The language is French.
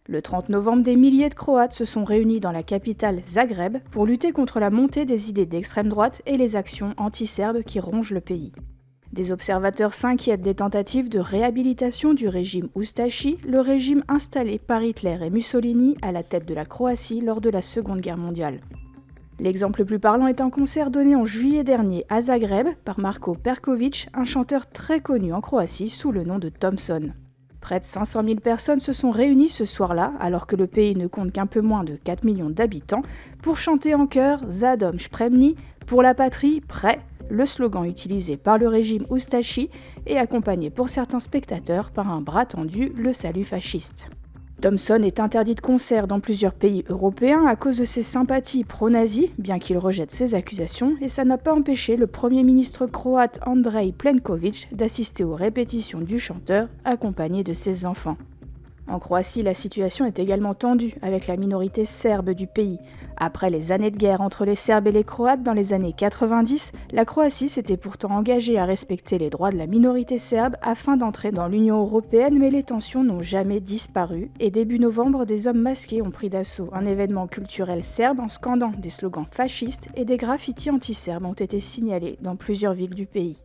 Le 30 novembre, des milliers de Croates se sont réunis dans la capitale Zagreb pour lutter contre la montée des idées d'extrême droite et les actions anti-serbes qui rongent le pays. Des observateurs s'inquiètent des tentatives de réhabilitation du régime Ustashi, le régime installé par Hitler et Mussolini à la tête de la Croatie lors de la Seconde Guerre mondiale. L'exemple le plus parlant est un concert donné en juillet dernier à Zagreb par Marko Perković, un chanteur très connu en Croatie sous le nom de Thompson. Près de 500 000 personnes se sont réunies ce soir-là, alors que le pays ne compte qu'un peu moins de 4 millions d'habitants, pour chanter en chœur « Za dom spremni » pour la patrie, prêt, le slogan utilisé par le régime Ustashi et accompagné pour certains spectateurs par un bras tendu, le salut fasciste. Thompson est interdit de concert dans plusieurs pays européens à cause de ses sympathies pro-nazis, bien qu'il rejette ces accusations, et ça n'a pas empêché le Premier ministre croate Andrej Plenković d'assister aux répétitions du chanteur, accompagné de ses enfants. En Croatie, la situation est également tendue avec la minorité serbe du pays. Après les années de guerre entre les Serbes et les Croates dans les années 90, la Croatie s'était pourtant engagée à respecter les droits de la minorité serbe afin d'entrer dans l'Union européenne, mais les tensions n'ont jamais disparu et début novembre, des hommes masqués ont pris d'assaut un événement culturel serbe en scandant des slogans fascistes et des graffitis anti-serbes ont été signalés dans plusieurs villes du pays.